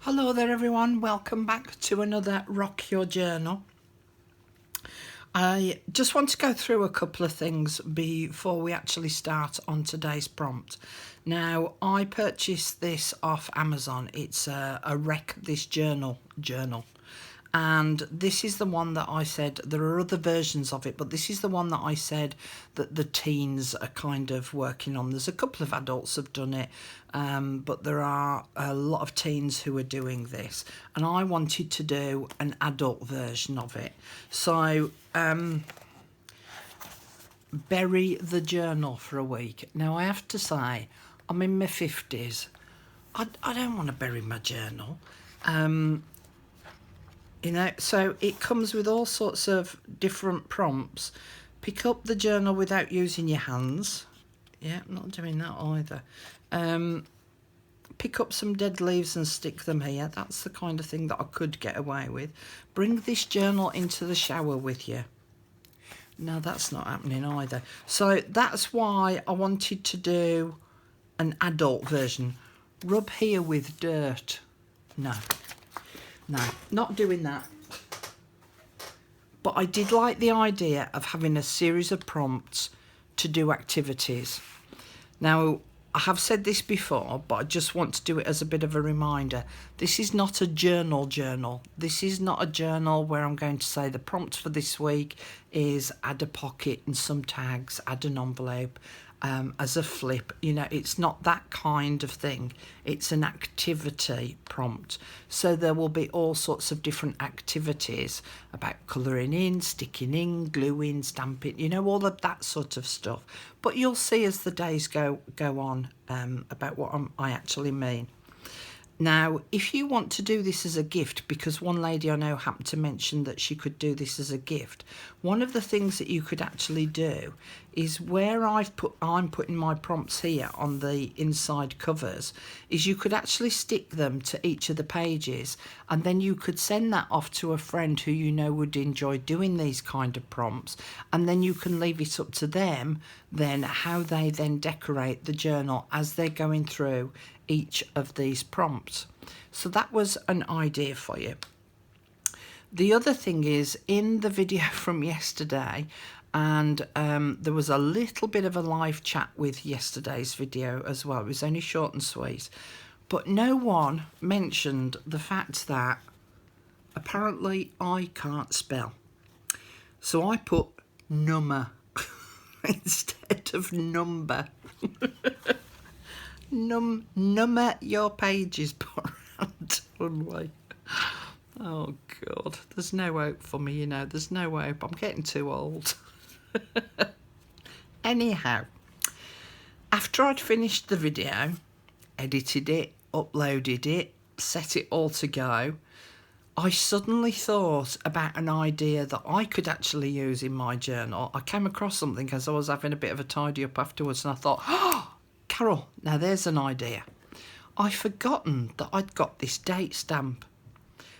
Hello there everyone, welcome back to another Rock Your Journal. I just want to go through a couple of things before we actually start on today's prompt. Now, I purchased this off Amazon. It's a Wreck This Journal. And this is the one that I said, there are other versions of it, but this is the one that I said that the teens are kind of working on. There's a couple of adults have done it, but there are a lot of teens who are doing this. And I wanted to do an adult version of it. So, bury the journal for a week. Now, I have to say, I'm in my 50s. I don't want to bury my journal. You know, so it comes with all sorts of different prompts. Pick up the journal without using your hands. Yeah, I'm not doing that either. Pick up some dead leaves and stick them here. That's the kind of thing that I could get away with. Bring this journal into the shower with you. No, that's not happening either. So that's why I wanted to do an adult version. Rub here with dirt. No. No, not doing that. But I did like the idea of having a series of prompts to do activities. Now, I have said this before, but I just want to do it as a bit of a reminder. This is not a journal. This is not a journal where I'm going to say the prompt for this week is add a pocket and some tags, add an envelope. As a flip, you know, it's not that kind of thing. It's an activity prompt. So there will be all sorts of different activities about colouring in, sticking in, gluing, stamping, you know, all of that sort of stuff. But you'll see as the days go on about what I actually mean. Now, if you want to do this as a gift, because one lady I know happened to mention that she could do this as a gift, one of the things that you could actually do is where I'm putting my prompts here on the inside covers, is you could actually stick them to each of the pages, and then you could send that off to a friend who you know would enjoy doing these kind of prompts, and then you can leave it up to them then how they then decorate the journal as they're going through each of these prompts. So that was an idea for you. The other thing is, in the video from yesterday, and there was a little bit of a live chat with yesterday's video as well. It was only short and sweet, but no one mentioned the fact that apparently I can't spell. So I put number instead of number. Number your pages, poor Antonly. Oh God, there's no hope for me, you know, there's no hope. I'm getting too old. Anyhow, after I'd finished the video, edited it, uploaded it, set it all to go, I suddenly thought about an idea that I could actually use in my journal. I came across something as I was having a bit of a tidy up afterwards, and I thought, oh, Carol, now there's an idea. I'd forgotten that I'd got this date stamp.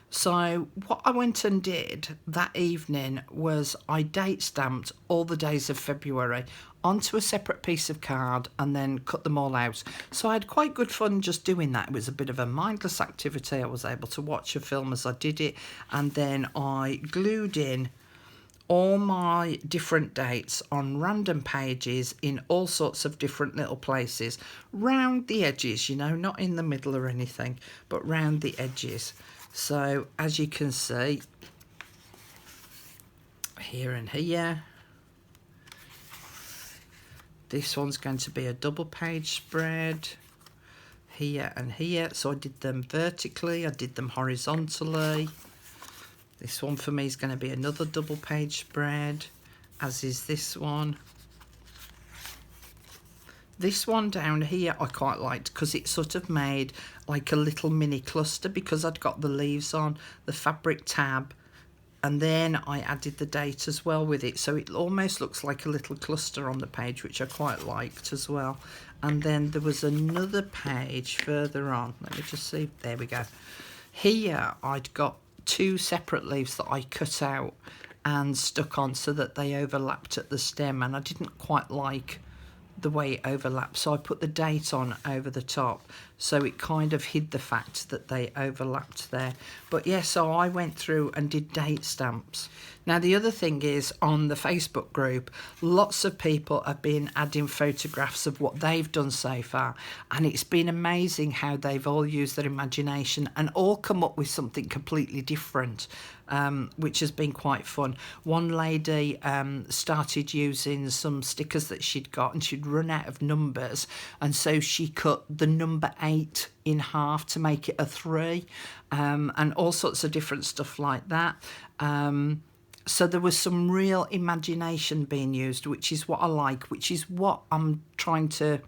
So what I went and did that evening was I date stamped all the days of February onto a separate piece of card and then cut them all out. So I had quite good fun just doing that. It was a bit of a mindless activity. I was able to watch a film as I did it, and then I glued in all my different dates on random pages in all sorts of different little places, round the edges, you know, not in the middle or anything, but round the edges. So as you can see, here and here, this one's going to be a double page spread, here and here. So I did them vertically, I did them horizontally. This one for me is going to be another double page spread, as is this one. This one down here I quite liked because it sort of made like a little mini cluster, because I'd got the leaves on, the fabric tab, and then I added the date as well with it. So it almost looks like a little cluster on the page, which I quite liked as well. And then there was another page further on. Let me just see. There we go. Here I'd got two separate leaves that I cut out and stuck on so that they overlapped at the stem, and I didn't quite like the way it overlaps, so I put the date on over the top. so it kind of hid the fact that they overlapped there. But yeah, so I went through and did date stamps. Now the other thing is, on the Facebook group, lots of people have been adding photographs of what they've done so far, and it's been amazing how they've all used their imagination and all come up with something completely different, which has been quite fun. One lady started using some stickers that she'd got, and she'd run out of numbers, and so she cut the number 8 in half to make it a 3, and all sorts of different stuff like that. So there was some real imagination being used, which is what I like, which is what I'm trying to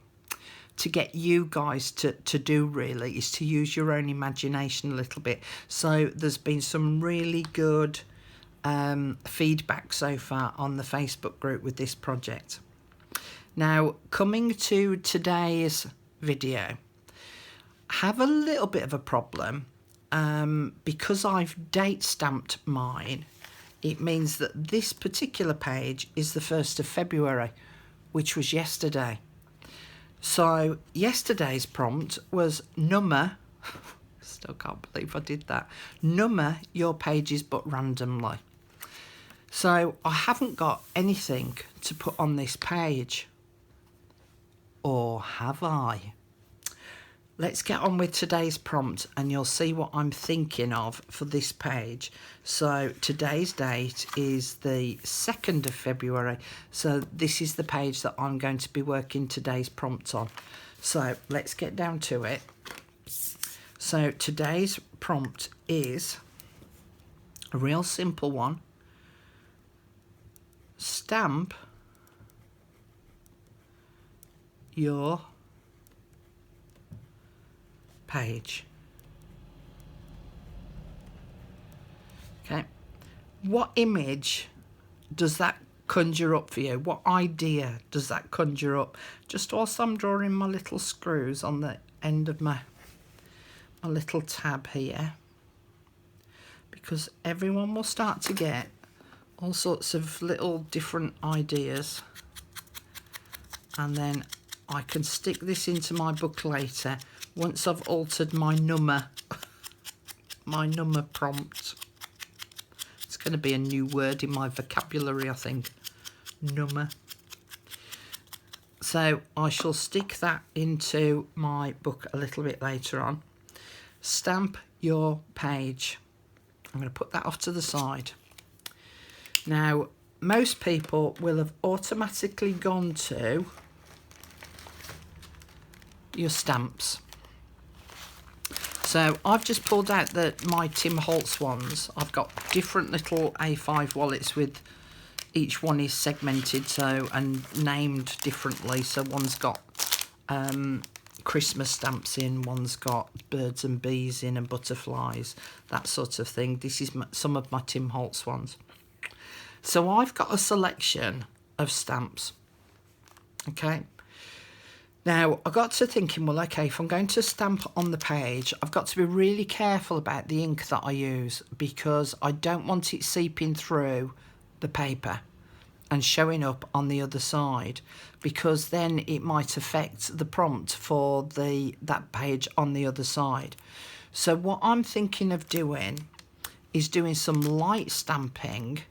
get you guys to do, really, is to use your own imagination a little bit. So there's been some really good feedback so far on the Facebook group with this project. Now, coming to today's video, I have a little bit of a problem because I've date stamped mine. It means that this particular page is the 1st of February, which was yesterday. So yesterday's prompt was number, still can't believe I did that, number your pages but randomly. So I haven't got anything to put on this page. Or have I? Let's get on with today's prompt and you'll see what I'm thinking of for this page. So today's date is the 2nd of February. So this is the page that I'm going to be working today's prompt on. So let's get down to it. So today's prompt is a real simple one. Stamp your page. Okay, what image does that conjure up for you? What idea does that conjure up? Just whilst I'm drawing my little screws on the end of my little tab here, because everyone will start to get all sorts of little different ideas, and then I can stick this into my book later once I've altered my number prompt. It's going to be a new word in my vocabulary, I think. Number. So I shall stick that into my book a little bit later on. Stamp your page. I'm going to put that off to the side. Now, most people will have automatically gone to your stamps. So I've just pulled out my Tim Holtz ones. I've got different little A5 wallets with each one is segmented and named differently. So one's got Christmas stamps in, one's got birds and bees in and butterflies, that sort of thing. This is some of my Tim Holtz ones. So I've got a selection of stamps. Okay. Now, I got to thinking, well, okay, if I'm going to stamp on the page, I've got to be really careful about the ink that I use, because I don't want it seeping through the paper and showing up on the other side, because then it might affect the prompt for that page on the other side. So what I'm thinking of doing is doing some light stamping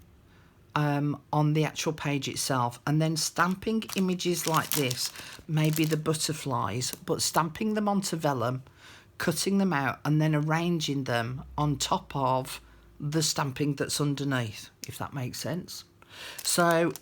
on the actual page itself, and then stamping images like this, maybe the butterflies, but stamping them onto vellum, cutting them out, and then arranging them on top of the stamping that's underneath, if that makes sense. So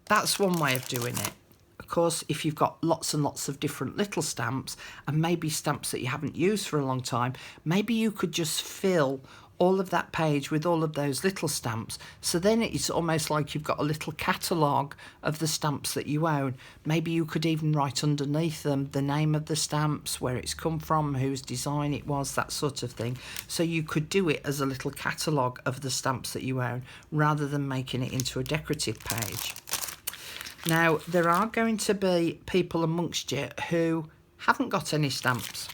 that's one way of doing it. Of course, if you've got lots and lots of different little stamps, and maybe stamps that you haven't used for a long time, maybe you could just fill all of that page with all of those little stamps. So then it's almost like you've got a little catalogue of the stamps that you own. Maybe you could even write underneath them the name of the stamps, where it's come from, whose design it was, that sort of thing. So you could do it as a little catalogue of the stamps that you own, rather than making it into a decorative page. Now, there are going to be people amongst you who haven't got any stamps.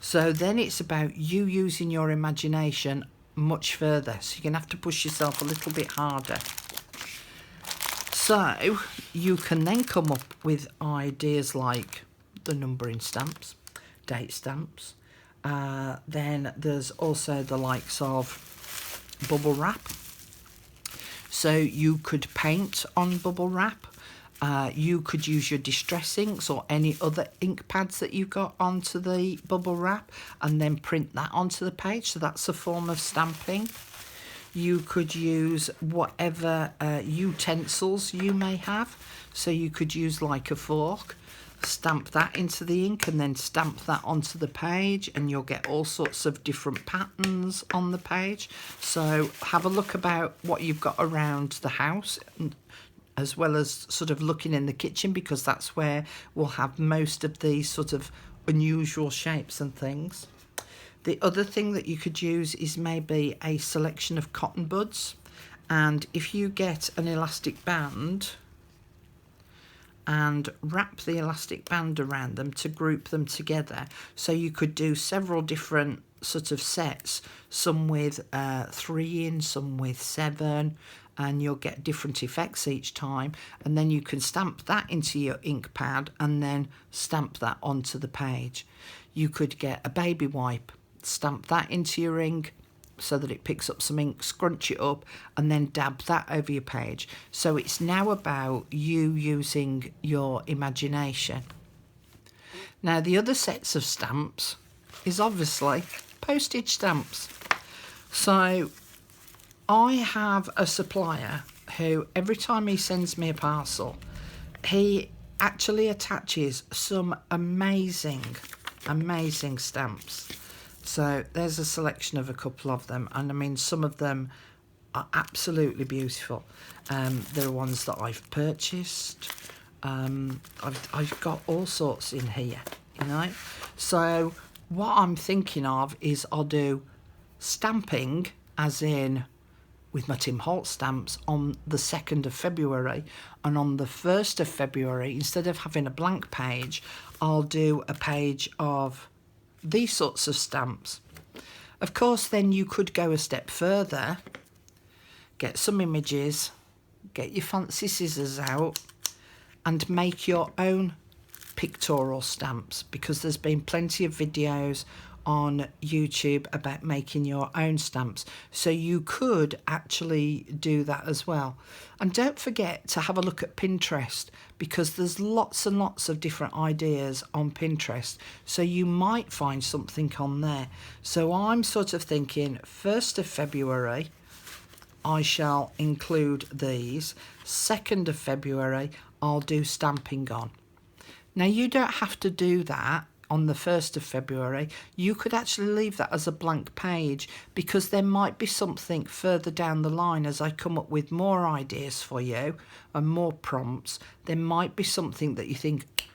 So then it's about you using your imagination much further. So you're going to have to push yourself a little bit harder. So you can then come up with ideas like the numbering stamps. date stamps. Then there's also the likes of bubble wrap. So you could paint on bubble wrap. You could use your distress inks or any other ink pads that you've got onto the bubble wrap and then print that onto the page. So that's a form of stamping. You could use whatever utensils you may have. So you could use like a fork, stamp that into the ink and then stamp that onto the page, and you'll get all sorts of different patterns on the page. So have a look about what you've got around the house, as well as sort of looking in the kitchen, because that's where we'll have most of these sort of unusual shapes and things. The other thing that you could use is maybe a selection of cotton buds, and if you get an elastic band and wrap the elastic band around them to group them together, so you could do several different sort of sets, some with 3 in, some with 7, and you'll get different effects each time, and then you can stamp that into your ink pad and then stamp that onto the page. You could get a baby wipe, stamp that into your ink so that it picks up some ink, scrunch it up and then dab that over your page. So it's now about you using your imagination. Now the other sets of stamps is obviously postage stamps. So I have a supplier who every time he sends me a parcel, he actually attaches some amazing stamps. So there's a selection of a couple of them, and I mean some of them are absolutely beautiful. There are ones that I've purchased. I've got all sorts in here, you know. So what I'm thinking of is I'll do stamping, as in with my Tim Holt stamps, on the 2nd of February, and on the 1st of February, instead of having a blank page, I'll do a page of these sorts of stamps. Of course, then you could go a step further, get some images, get your fancy scissors out and make your own pictorial stamps, because there's been plenty of videos on YouTube about making your own stamps, so you could actually do that as well. And don't forget to have a look at Pinterest, because there's lots and lots of different ideas on Pinterest, so you might find something on there. So I'm sort of thinking 1st of February I shall include these, 2nd of February I'll do stamping on. Now you don't have to do that on the 1st of February. You could actually leave that as a blank page, because there might be something further down the line as I come up with more ideas for you and more prompts. There might be something that you think,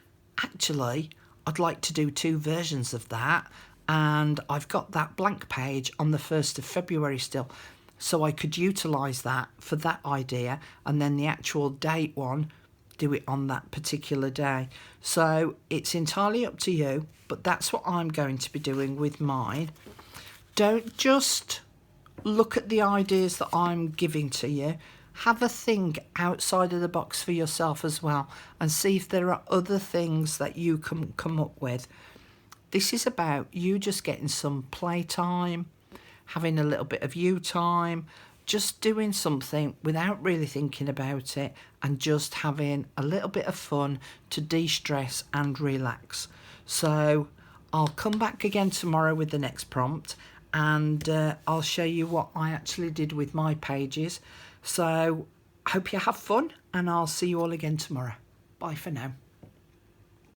actually I'd like to do 2 versions of that, and I've got that blank page on the 1st of February still, so I could utilise that for that idea, and then the actual date one, do it on that particular day. So it's entirely up to you, but that's what I'm going to be doing with mine. Don't just look at the ideas that I'm giving to you. Have a think outside of the box for yourself as well, and see if there are other things that you can come up with. This is about you just getting some playtime, having a little bit of you time, just doing something without really thinking about it, and just having a little bit of fun to de-stress and relax. So I'll come back again tomorrow with the next prompt, and I'll show you what I actually did with my pages. So I hope you have fun, and I'll see you all again tomorrow. Bye for now.